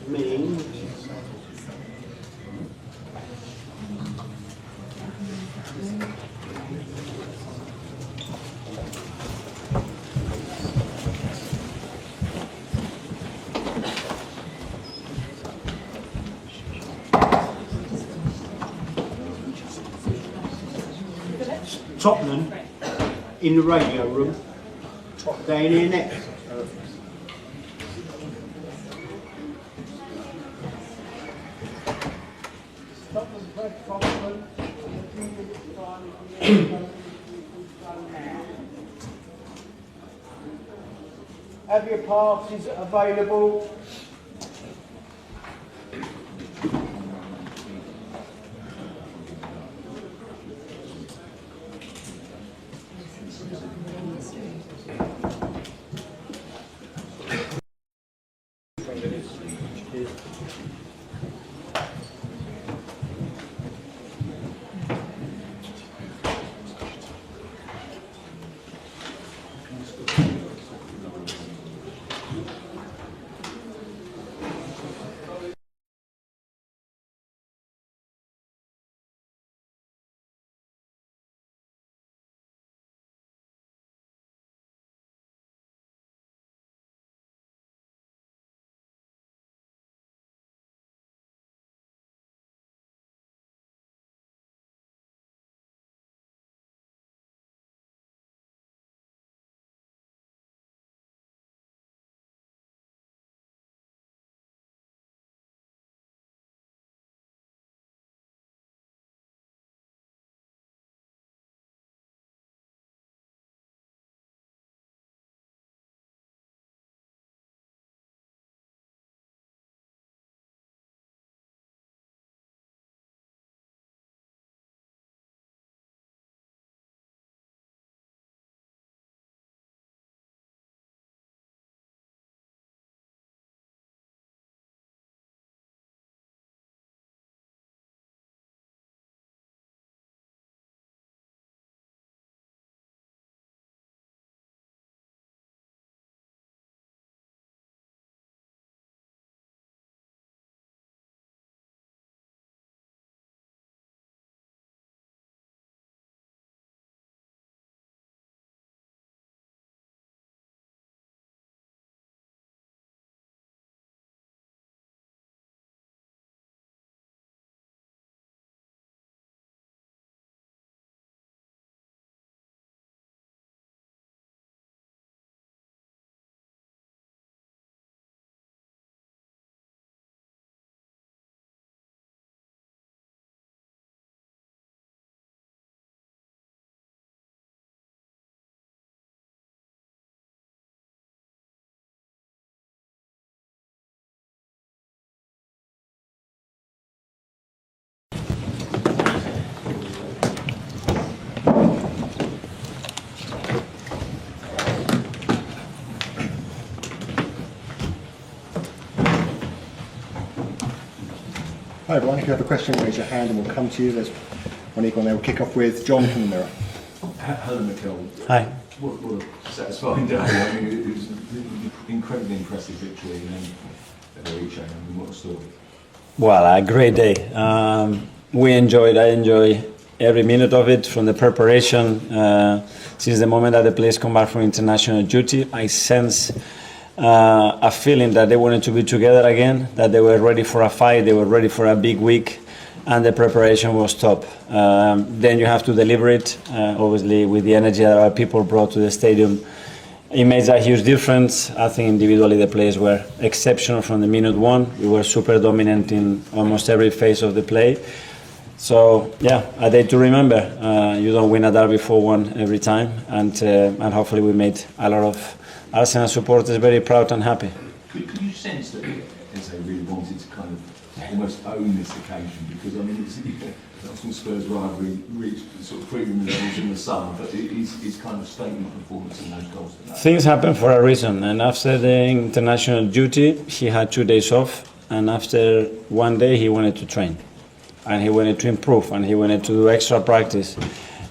means Tottenham in the radio room. They're in here next. Have your passes available. Hi everyone, if you have a question, raise your hand and we'll come to you. There's one equal and they will kick off with John from the Mirror. Hello, Mikel. Hi. What a satisfying day. I mean, it was an incredibly impressive victory and then Raya. I mean, what a story. Well, a great day. I enjoy every minute of it, from the preparation. Since the moment that the players come back from international duty, I sense a feeling that they wanted to be together again, that they were ready for a fight, they were ready for a big week, and the preparation was top. Then you have to deliver it, obviously, with the energy that our people brought to the stadium. It made a huge difference. I think individually the players were exceptional from the minute one. We were super dominant in almost every phase of the play. So yeah, a day to remember. You don't win a derby 4-1 every time, and hopefully we made a lot of Arsenal supporters very proud and happy. Could you sense that EZE really wanted to kind of almost own this occasion? Because I mean, Arsenal Spurs rivalry reached sort of premium levels in the summer, but it's kind of statement performance in those goals. Things happen for a reason, and after the international duty, he had 2 days off, and after 1 day, he wanted to train, and he wanted to improve, and he wanted to do extra practice.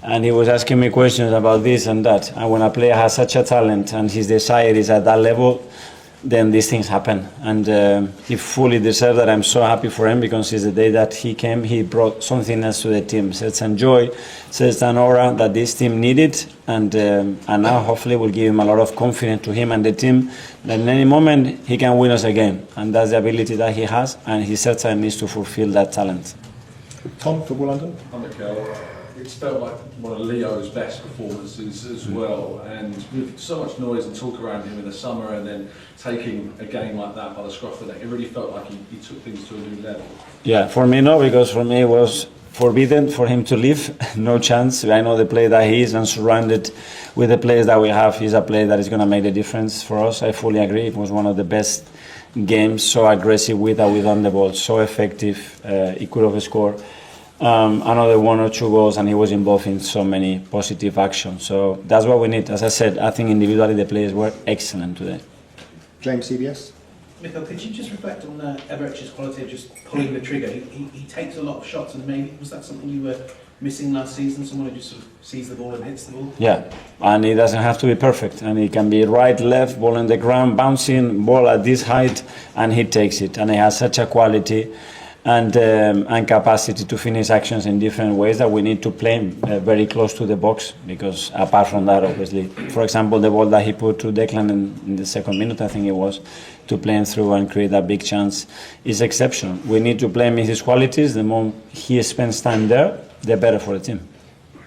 And he was asking me questions about this and that. And when a player has such a talent and his desire is at that level, then these things happen. And he fully deserved that. I'm so happy for him because since the day that he came, he brought something else to the team. Such an joy, such an aura that this team needed. And now hopefully will give him a lot of confidence to him and the team that in any moment he can win us a game. And that's the ability that he has, and he certainly needs to fulfill that talent. Tom, Football London. I'm Mikel. It's felt like one of Leo's best performances as well, and with so much noise and talk around him in the summer, and then taking a game like that by the scruff of the neck, it really felt like he took things to a new level. Yeah, for me no, because for me it was forbidden for him to leave. No chance. I know the player that he is, and surrounded with the players that we have, he's a player that is going to make the difference for us. I fully agree. It was one of the best games, so aggressive with on the ball, so effective. He could have scored another 1 or 2 goals, and he was involved in so many positive actions. So that's what we need. As I said, I think individually the players were excellent today. James, CBS. Mikel, could you just reflect on Everett's quality of just pulling the trigger? He takes a lot of shots, and maybe was that something you were missing last season? Someone who just sort of sees the ball and hits the ball? Yeah, and it doesn't have to be perfect, and it can be right, left, ball on the ground, bouncing, ball at this height, and he takes it. And he has such a quality and capacity to finish actions in different ways that we need to play very close to the box, because apart from that, obviously, for example, the ball that he put to Declan in the second minute, I think it was, to play him through and create that big chance is exceptional. We need to play him in his qualities. The more he spends time there, the better for the team.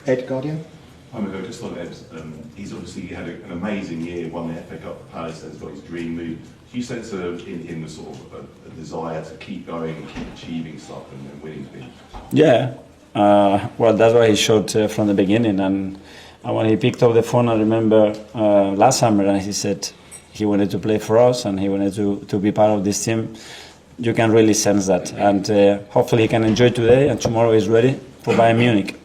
Ed, Guardian. I'm going to go just on Ed. He's obviously had an amazing year, won the FA Cup for Palace, has got his dream move. Do you sense in him a sort of a desire to keep going and keep achieving stuff and winning things? Yeah, well, that's what he showed from the beginning. And when he picked up the phone, I remember last summer, and he said he wanted to play for us and he wanted to be part of this team. You can really sense that. And hopefully he can enjoy today, and tomorrow he's ready for Bayern Munich.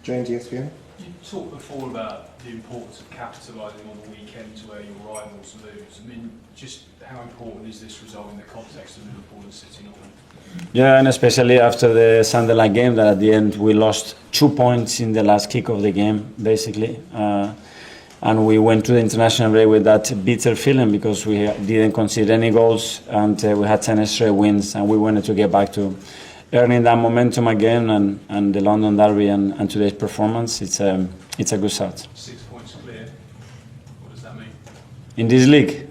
James, ESPN. You talked before about the importance of capitalising on the weekends where your rivals lose. I mean, just how important is this result in the context of Liverpool and City not winning? Yeah, and especially after the Sunderland game, that at the end we lost 2 points in the last kick of the game, basically. And we went to the international break with that bitter feeling because we didn't concede any goals, and we had 10 straight wins, and we wanted to get back to earning that momentum again, and the London derby and today's performance, it's a good start. 6 points clear. What does that mean? In this league,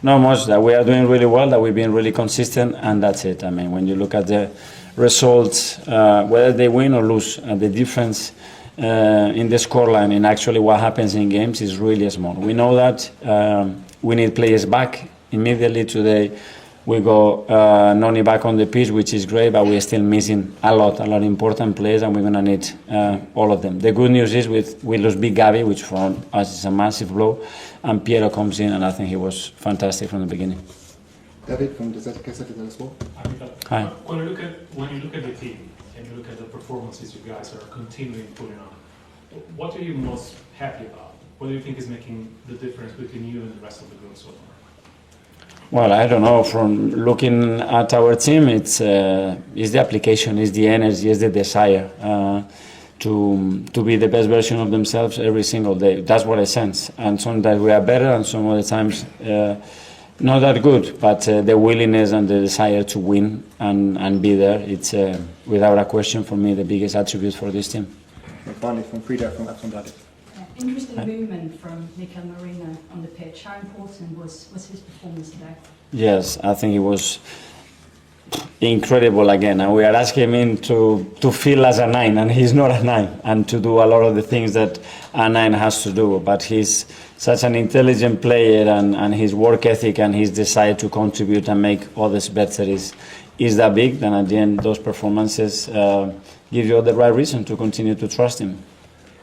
not much. That we are doing really well, that we've been really consistent, and that's it. I mean, when you look at the results, whether they win or lose, the difference in the scoreline in actually what happens in games is really small. We know that we need players back immediately today. We got Noni back on the pitch, which is great, but we're still missing a lot of important players, and we're going to need all of them. The good news is we lose Big Gavi, which for us is a massive blow, and Piero comes in, and I think he was fantastic from the beginning. David from the Gazzetta dello Sport. Hi. When you look at the team and you look at the performances you guys are continuing putting on, what are you most happy about? What do you think is making the difference between you and the rest of the group so far? Well, I don't know. From looking at our team, it's the application, it's the energy, it's the desire to be the best version of themselves every single day. That's what I sense. And sometimes we are better, and some other times not that good. But the willingness and the desire to win and be there, it's without a question for me the biggest attribute for this team. And finally, from Frida from Aftonbladet. Interesting movement from Mikel Merino on the pitch. How important was his performance today? Yes, I think it was incredible again. And we are asking him to feel as a 9, and he's not a 9, and to do a lot of the things that a 9 has to do. But he's such an intelligent player, and his work ethic and his desire to contribute and make others better is that big. Then at the end, those performances give you the right reason to continue to trust him.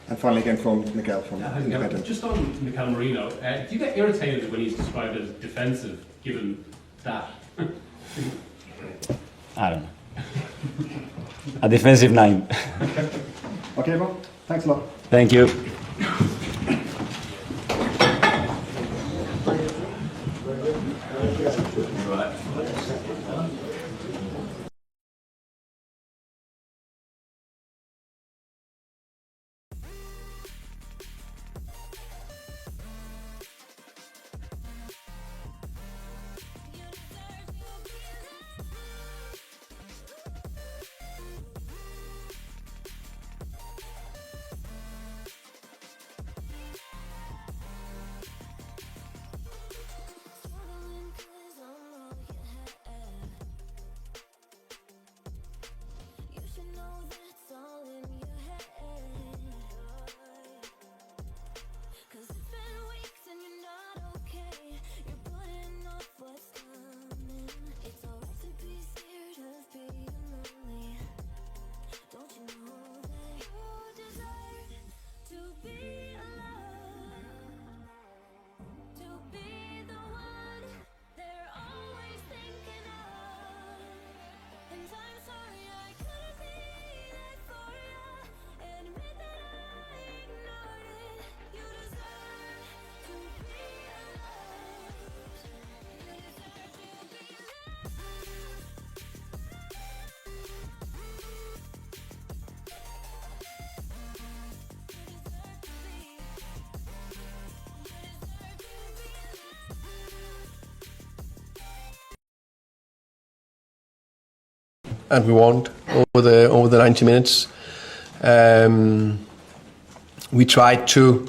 And finally, again from Mikel from Independent. Just on Mikel Merino, do you get irritated when he's described as defensive, given that? I don't know. A defensive 9. Okay, everyone. Thanks a lot. Thank you. and we won over the 90 minutes. We tried to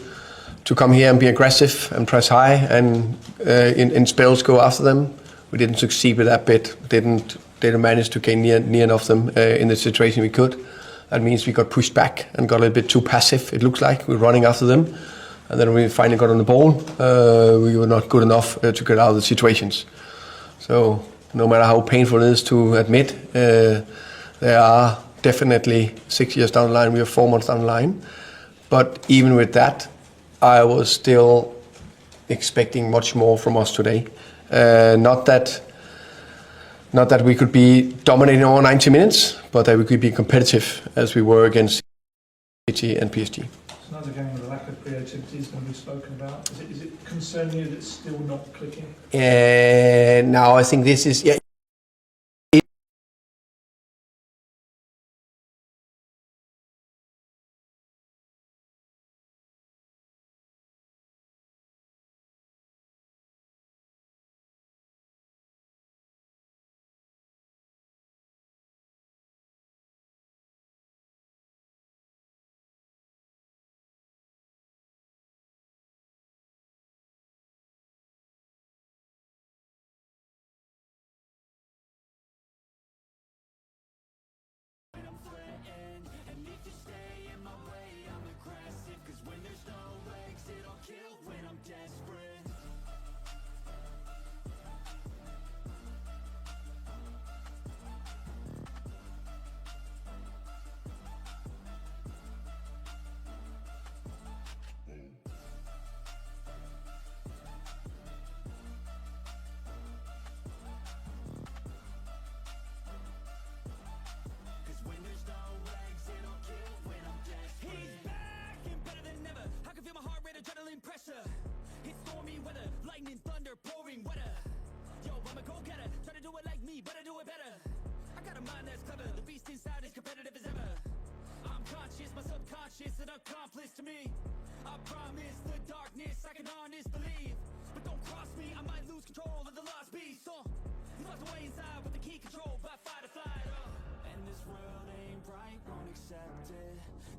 come here and be aggressive and press high, and in spells go after them. We didn't succeed with that bit. Didn't manage to gain near enough them in the situation we could. That means we got pushed back and got a little bit too passive. It looks like we're running after them, and then when we finally got on the ball, we were not good enough to get out of the situations. So no matter how painful it is to admit, there are definitely 6 years down the line. We are 4 months down the line, but even with that, I was still expecting much more from us today. Not that we could be dominating all 90 minutes, but that we could be competitive as we were against City and PSG. It's another game where the lack of creativity is going to be spoken about. Is it concerning you that it's still not clicking? Now I think this is...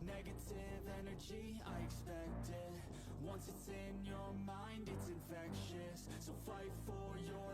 Negative energy, I expect it. Once it's in your mind, it's infectious. So fight for your